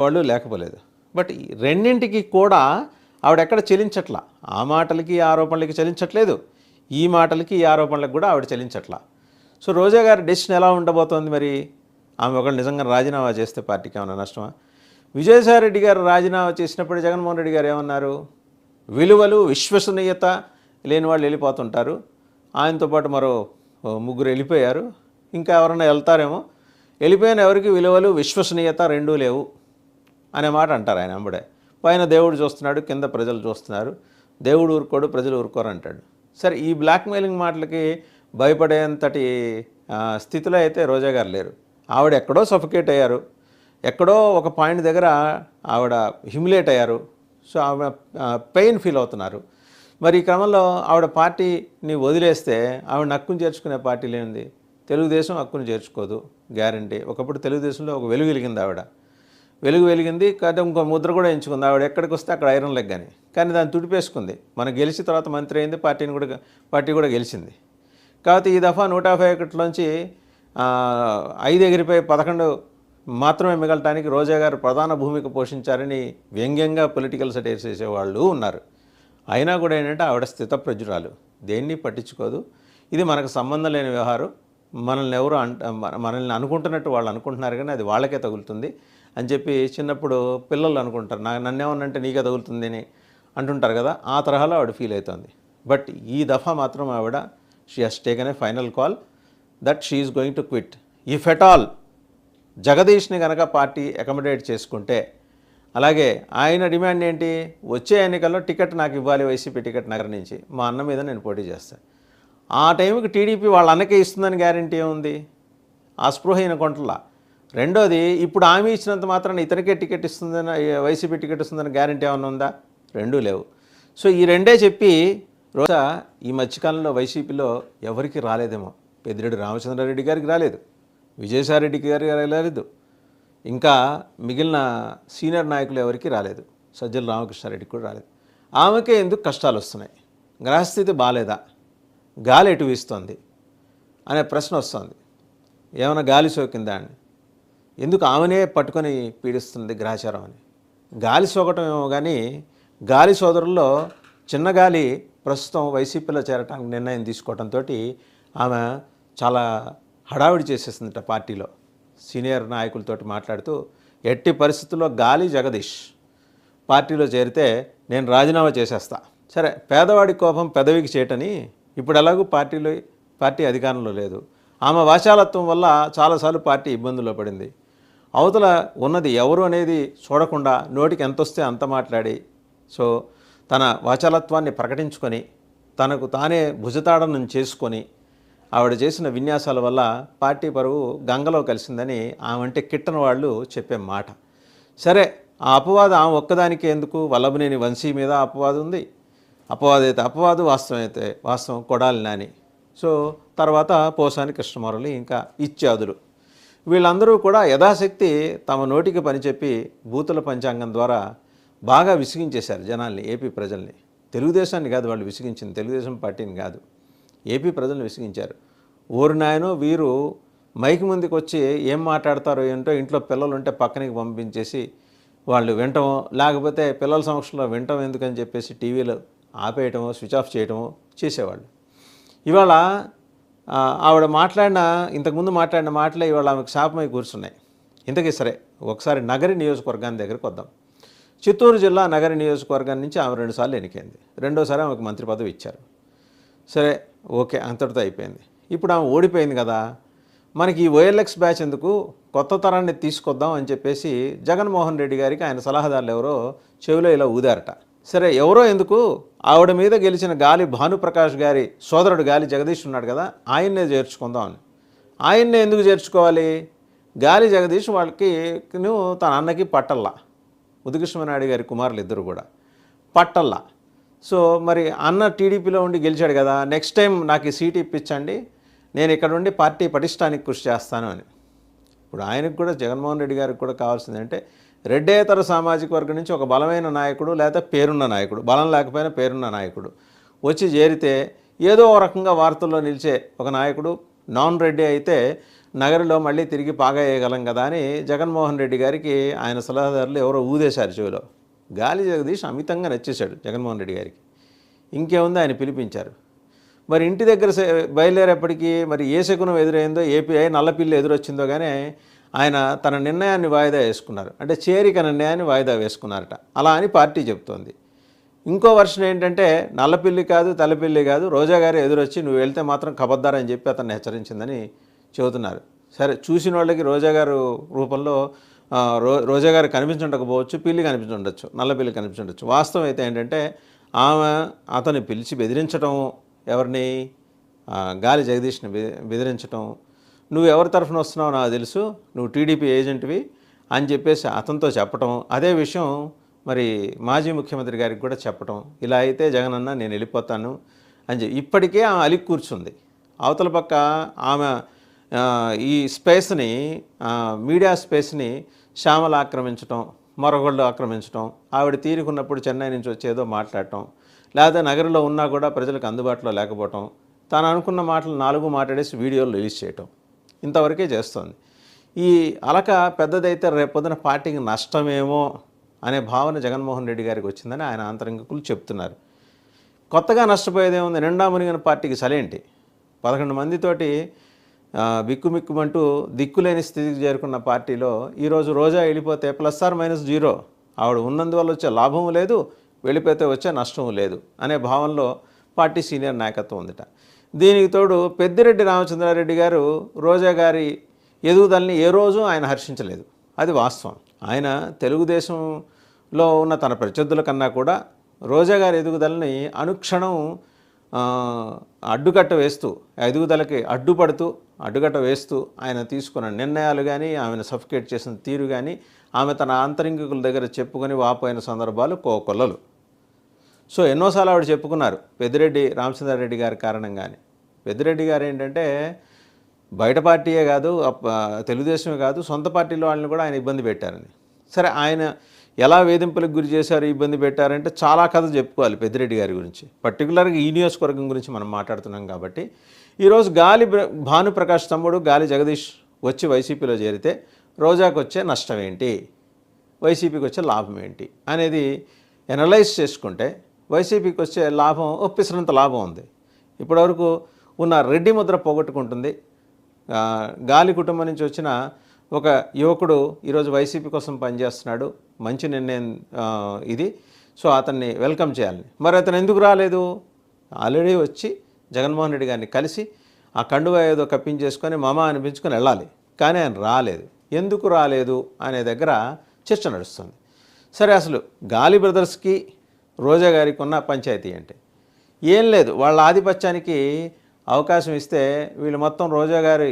వాళ్ళు లేకపోలేదు. బట్ ఈ రెండింటికి కూడా ఆవిడెక్కడ చెలించట్లా. ఆ మాటలకి ఈ ఆరోపణలకి చెలించట్లేదు, ఈ మాటలకి ఈ ఆరోపణలకు కూడా ఆవిడ చెలించట్లా. సో రోజా గారి డెసిషన్ ఎలా ఉండబోతోంది మరి? ఆమె ఒకళ్ళు నిజంగా రాజీనామా చేస్తే పార్టీకి ఏమైనా నష్టమా? విజయసాయిరెడ్డి గారు రాజీనామా చేసినప్పుడు జగన్మోహన్ రెడ్డి గారు ఏమన్నారు? విలువలు విశ్వసనీయత లేని వాళ్ళు వెళ్ళిపోతుంటారు, ఆయనతో పాటు మరో ముగ్గురు వెళ్ళిపోయారు, ఇంకా ఎవరైనా వెళ్తారేమో, వెళ్ళిపోయిన ఎవరికి విలువలు విశ్వసనీయత రెండూ లేవు అనే మాట అంటారు ఆయన అంబడే. పైన దేవుడు చూస్తున్నాడు, కింద ప్రజలు చూస్తున్నారు, దేవుడు ఊరుకోడు ప్రజలు ఊరుకోరు అంటాడు. సరే, ఈ బ్లాక్మెయిలింగ్ మాటలకి భయపడేంతటి స్థితిలో అయితే రోజా గారు లేరు. ఆవిడ ఎక్కడో సఫికేట్ అయ్యారు, ఎక్కడో ఒక పాయింట్ దగ్గర ఆవిడ హ్యూమిలేట్ అయ్యారు. సో ఆవిడ పెయిన్ ఫీల్ అవుతున్నారు. మరి ఈ క్రమంలో ఆవిడ పార్టీని వదిలేస్తే ఆవిడ హక్కును చేర్చుకునే పార్టీ లేనిది. తెలుగుదేశం హక్కును చేర్చుకోదు గ్యారంటీ. ఒకప్పుడు తెలుగుదేశంలో ఒక వెలుగు వెలిగింది, ఆవిడ వెలుగు వెలిగింది, కాబట్టి ఇంకో ముద్ర కూడా ఎంచుకుంది. ఆవిడ ఎక్కడికి వస్తే అక్కడ ఐరన్ లెగ్ అని, కానీ దాన్ని తుడిపేసుకుంది. మనం గెలిచిన తర్వాత మంత్రి అయింది, పార్టీ కూడా గెలిచింది. కాబట్టి ఈ దఫా 151లోంచి 5 ఎగిరిపోయి 11 మాత్రమే మిగలటానికి రోజా గారు ప్రధాన భూమిక పోషించారని వ్యంగ్యంగా పొలిటికల్ సటైర్స్ చేసేవాళ్ళు ఉన్నారు. అయినా కూడా ఏంటంటే ఆవిడ స్థితప్రజ్ఞురాలు, దేన్ని పట్టించుకోదు. ఇది మనకు సంబంధం లేని వ్యవహారం, మనల్ని అనుకుంటున్నట్టు వాళ్ళు అనుకుంటున్నారు, కానీ అది వాళ్ళకే తగులుతుంది అని చెప్పి చిన్నప్పుడు పిల్లలు అనుకుంటారు. నన్నేమన్నంటే నీకే తగులుతుంది అని అంటుంటారు కదా, ఆ తరహాలో ఆవిడ ఫీల్ అవుతుంది. బట్ ఈ దఫా మాత్రం ఆవిడ she has taken a final call that she is going to quit. If at all జగదీష్ని కనుక పార్టీ అకామిడేట్ చేసుకుంటే, అలాగే ఆయన డిమాండ్ ఏంటి, వచ్చే ఎన్నికల్లో టికెట్ నాకు ఇవ్వాలి, వైసీపీ టికెట్ నగర నుంచి, మా అన్న మీద నేను పోటీ చేస్తాను. ఆ టైంకి టీడీపీ వాళ్ళ అన్నకే ఇస్తుందని గ్యారంటీ ఏముంది? ఆ స్పృహ ఈయన కొంటలా. రెండోది, ఇప్పుడు హామీ ఇచ్చినంత మాత్రాన ఇతనికే టికెట్ ఇస్తుందని, వైసీపీ టికెట్ ఇస్తుందని గ్యారంటీ ఏమైనా ఉందా? రెండూ లేవు. సో ఈ రెండే చెప్పి రోజా ఈ మధ్యకాలంలో వైసీపీలో ఎవరికి రాలేదేమో. పెద్దిరెడ్డి రామచంద్రారెడ్డి గారికి రాలేదు, విజయసాయిరెడ్డి గారికి రాలేదు, ఇంకా మిగిలిన సీనియర్ నాయకులు ఎవరికి రాలేదు, సజ్జల రామకృష్ణారెడ్డికి కూడా రాలేదు. ఆమెకే ఎందుకు కష్టాలు వస్తున్నాయి? గ్రహస్థితి బాగాలేదా? గాలి ఎటు వీస్తోంది అనే ప్రశ్న వస్తుంది. ఏమైనా గాలి సోకిందా అని? ఎందుకు ఆమెనే పట్టుకొని పీడిస్తుంది గ్రహచారం అని? గాలి సోకటం ఏమో కానీ, గాలి సోదరుల్లో చిన్న గాలి ప్రస్తుతం వైసీపీలో చేరటానికి నిర్ణయం తీసుకోవడంతో ఆమె చాలా హడావిడి చేసేస్తుందట పార్టీలో. సీనియర్ నాయకులతోటి మాట్లాడుతూ, ఎట్టి పరిస్థితుల్లో గాలి జగదీష్ పార్టీలో చేరితే నేను రాజీనామా చేసేస్తా. సరే, పేదవాడి కోపం పెదవికి చేటని, ఇప్పుడు ఎలాగూ పార్టీ అధికారంలో లేదు. ఆమె వాచాలత్వం వల్ల చాలాసార్లు పార్టీ ఇబ్బందుల్లో పడింది. అవతల ఉన్నది ఎవరు అనేది చూడకుండా నోటికి ఎంత వస్తే అంత మాట్లాడి, సో తన వాచాలత్వాన్ని ప్రకటించుకొని తనకు తానే భుజతాడనం చేసుకొని ఆవిడ చేసిన విన్యాసాల వల్ల పార్టీ పరువు గంగలో కలిసిందని ఆమె అంటే కిట్టని వాళ్ళు చెప్పే మాట. సరే, ఆ అపవాదం ఆమె ఒక్కదానికి ఎందుకు? వల్లభనేని వంశీ మీద అపవాదం ఉంది. అపవాదైతే అపవాదు, వాస్తవం అయితే వాస్తవం కొడాలి నాని, సో తర్వాత పోసాని కృష్ణమురళి, ఇంకా ఇత్యాదులు. వీళ్ళందరూ కూడా యథాశక్తి తమ నోటికి పనిచెప్పి బూతుల పంచాంగం ద్వారా బాగా విసిగించేశారు జనాల్ని, ఏపీ ప్రజల్ని. తెలుగుదేశాన్ని కాదు వాళ్ళు విసిగించింది, తెలుగుదేశం పార్టీని కాదు, ఏపీ ప్రజలను విసిగించారు. ఊరు నాయనో వీరు మైకి ముందుకు వచ్చి ఏం మాట్లాడతారో ఏంటో, ఇంట్లో పిల్లలు ఉంటే పక్కనికి పంపించేసి వాళ్ళు వింటమో, లేకపోతే పిల్లల సమక్షంలో వింటం ఎందుకని చెప్పేసి టీవీలో ఆపేయటమో స్విచ్ ఆఫ్ చేయటమో చేసేవాళ్ళు. ఇవాళ ఆవిడ ఇంతకుముందు మాట్లాడిన మాటలే ఇవాళ ఆమెకు శాపమై కూర్చున్నాయి. ఇంతకీ సరే, ఒకసారి నగరి నియోజకవర్గాన్ని దగ్గరికి వద్దాం. చిత్తూరు జిల్లా నగరి నియోజకవర్గాన్ని నుంచి ఆమె 2 సార్లు ఎన్నికైంది. రెండోసారి ఆమెకు మంత్రి పదవి ఇచ్చారు. సరే, ఓకే, అంతటితో అయిపోయింది. ఇప్పుడు ఆమె ఓడిపోయింది కదా, మనకి ఈ OLX బ్యాచ్ ఎందుకు, కొత్త తరాన్ని తీసుకొద్దాం అని చెప్పేసి జగన్మోహన్ రెడ్డి గారికి ఆయన సలహాదారులు ఎవరో చెవిలో ఇలా ఊదారట. సరే, ఎవరో ఎందుకు, ఆవిడ మీద గెలిచిన గాలి భానుప్రకాష్ గారి సోదరుడు గాలి జగదీష్ ఉన్నాడు కదా, ఆయన్నే చేర్చుకుందాం అని. ఆయన్నే ఎందుకు చేర్చుకోవాలి? గాలి జగదీష్ వాళ్ళకి తన అన్నకి పట్టల్లా, ముద్దుకృష్ణనాయుడు గారి కుమారులు ఇద్దరు కూడా పట్టల్లా. సో మరి అన్న టీడీపీలో ఉండి గెలిచాడు కదా, నెక్స్ట్ టైం నాకు ఈ సీట్ ఇప్పించండి, నేను ఇక్కడ ఉండి పార్టీ పటిష్టానికి కృషి చేస్తాను అని. ఇప్పుడు ఆయనకు కూడా, జగన్మోహన్ రెడ్డి గారికి కూడా కావాల్సిందంటే రెడ్డేతర సామాజిక వర్గం నుంచి ఒక బలమైన నాయకుడు, లేదా పేరున్న నాయకుడు, బలం లేకపోయినా పేరున్న నాయకుడు వచ్చి చేరితే ఏదో ఒక రకంగా వార్తల్లో నిలిచే ఒక నాయకుడు. నాన్ రెడ్డి అయితే నగరిలో మళ్ళీ తిరిగి పాగా వేయగలం కదా అని జగన్మోహన్ రెడ్డి గారికి ఆయన సలహాదారులు ఎవరో ఊదేశారు చెవిలో. గాలి జగదీష్ అమితంగా నచ్చేశాడు జగన్మోహన్ రెడ్డి గారికి. ఇంకేముంది, ఆయన పిలిపించారు. మరి ఇంటి దగ్గర బయలుదేరేప్పటికీ మరి ఏ శకునం ఎదురైందో, ఏపీఐ నల్లపిల్లి ఎదురొచ్చిందో కానీ ఆయన తన నిర్ణయాన్ని వాయిదా వేసుకున్నారు. అంటే చేరిక నిర్ణయాన్ని వాయిదా వేసుకున్నారట. అలా అని పార్టీ చెప్తోంది. ఇంకో వర్షన్ ఏంటంటే నల్లపిల్లి కాదు తెల్లపిల్లి కాదు, రోజా గారు ఎదురొచ్చి నువ్వు వెళ్తే మాత్రం కబద్దారని చెప్పి అతన్ని హెచ్చరించిందని చెబుతున్నారు. సరే, చూసిన వాళ్ళకి రోజా గారు రూపంలో రోజా గారు కనిపించుండకపోవచ్చు, పిల్లి కనిపించుండొచ్చు, నల్లపిల్లి కనిపించుండొచ్చు. వాస్తవం అయితే ఏంటంటే ఆమె అతన్ని పిలిచి బెదిరించడం, ఎవరిని, గాలి జగదీష్ని బెదిరించడం, నువ్వు ఎవరి తరఫున వస్తున్నావు నాకు తెలుసు, నువ్వు టీడీపీ ఏజెంట్వి అని చెప్పేసి అతనితో చెప్పటం. అదే విషయం మరి మాజీ ముఖ్యమంత్రి గారికి కూడా చెప్పటం. ఇలా అయితే జగనన్న నేను వెళ్ళిపోతాను అని చెప్పి ఇప్పటికే ఆమె అలిగి కూర్చుంది. అవతల పక్క ఆమె ఈ స్పేస్ని, మీడియా స్పేస్ని శ్యామల ఆక్రమించటం, మరొకళ్ళు ఆక్రమించటం, ఆవిడ తీరుకున్నప్పుడు చెన్నై నుంచి వచ్చేదో మాట్లాడటం, లేదా నగరంలో ఉన్నా కూడా ప్రజలకు అందుబాటులో లేకపోవటం, తాను అనుకున్న మాటలు 4 మాట్లాడేసి వీడియోలు రిలీజ్ చేయటం, ఇంతవరకే చేస్తోంది. ఈ అలక పెద్దదైతే రేపొద్దున పార్టీకి నష్టమేమో అనే భావన జగన్మోహన్ రెడ్డి గారికి వచ్చిందని ఆయన ఆంతరంగికులు చెప్తున్నారు. కొత్తగా నష్టపోయేదేముంది, నిండా మునిగిన పార్టీకి సలేంటి. 11 మందితోటి బిక్కుమిక్కుమంటూ దిక్కులేని స్థితికి చేరుకున్న పార్టీలో ఈరోజు రోజా వెళ్ళిపోతే +−0, ఆవిడ ఉన్నందువల్ల వచ్చే లాభం లేదు, వెళ్ళిపోతే వచ్చే నష్టం లేదు అనే భావనలో పార్టీ సీనియర్ నాయకత్వం ఉందిట. దీనికి తోడు పెద్దిరెడ్డి రామచంద్రారెడ్డి గారు రోజా గారి ఎదుగుదలని ఏ రోజు ఆయన హర్షించలేదు. అది వాస్తవం. ఆయన తెలుగుదేశంలో ఉన్న తన ప్రత్యర్థుల కన్నా కూడా రోజా గారి ఎదుగుదలని అనుక్షణం అడ్డుకట్ట వేస్తూ, ఎదుగుదలకి అడ్డుకట్ట వేస్తూ ఆయన తీసుకున్న నిర్ణయాలు కానీ, ఆమెను సఫికేట్ చేసిన తీరు కానీ, ఆమె తన ఆంతరింగికుల దగ్గర చెప్పుకొని వాపోయిన సందర్భాలు కోకొల్లలు. సో ఎన్నోసార్లు ఆవిడ చెప్పుకున్నారు పెద్దిరెడ్డి రామచంద్రారెడ్డి గారి కారణంగానే. పెద్దిరెడ్డి గారు ఏంటంటే బయట పార్టీయే కాదు, తెలుగుదేశమే కాదు, సొంత పార్టీలో వాళ్ళని కూడా ఆయన ఇబ్బంది పెట్టారని. సరే, ఆయన ఎలా వేధింపులకు గురి చేశారు, ఇబ్బంది పెట్టారంటే చాలా కథ చెప్పుకోవాలి పెద్దిరెడ్డి గారి గురించి. పర్టికులర్గా ఈ నియోజకవర్గం గురించి మనం మాట్లాడుతున్నాం కాబట్టి. ఈరోజు భానుప్రకాష్ తమ్ముడు గాలి జగదీష్ వచ్చి వైసీపీలో చేరితే రోజాకు వచ్చే నష్టం ఏంటి, వైసీపీకి వచ్చే లాభం ఏంటి అనేది ఎనలైజ్ చేసుకుంటే వైసీపీకి వచ్చే లాభం ఒప్పిసినంత లాభం ఉంది. ఇప్పటివరకు ఉన్న రెడ్డి ముద్ర పోగొట్టుకుంటుంది. గాలి కుటుంబం నుంచి వచ్చిన ఒక యువకుడు ఈరోజు వైసీపీ కోసం పనిచేస్తున్నాడు. మంచి నిర్ణయం ఇది. సో అతన్ని వెల్కమ్ చేయాలని. మరి అతను ఎందుకు రాలేదు? ఆల్రెడీ వచ్చి జగన్మోహన్ రెడ్డి గారిని కలిసి ఆ కండువా ఏదో కప్పించేసుకొని మామ అనిపించుకొని వెళ్ళాలి. కానీ ఆయన రాలేదు. ఎందుకు రాలేదు అనే దగ్గర చర్చ నడుస్తుంది. సరే, అసలు గాలి బ్రదర్స్కి రోజా గారికి ఉన్న పంచాయతీ అంటే ఏం లేదు. వాళ్ళ ఆధిపత్యానికి అవకాశం ఇస్తే వీళ్ళు మొత్తం రోజా గారి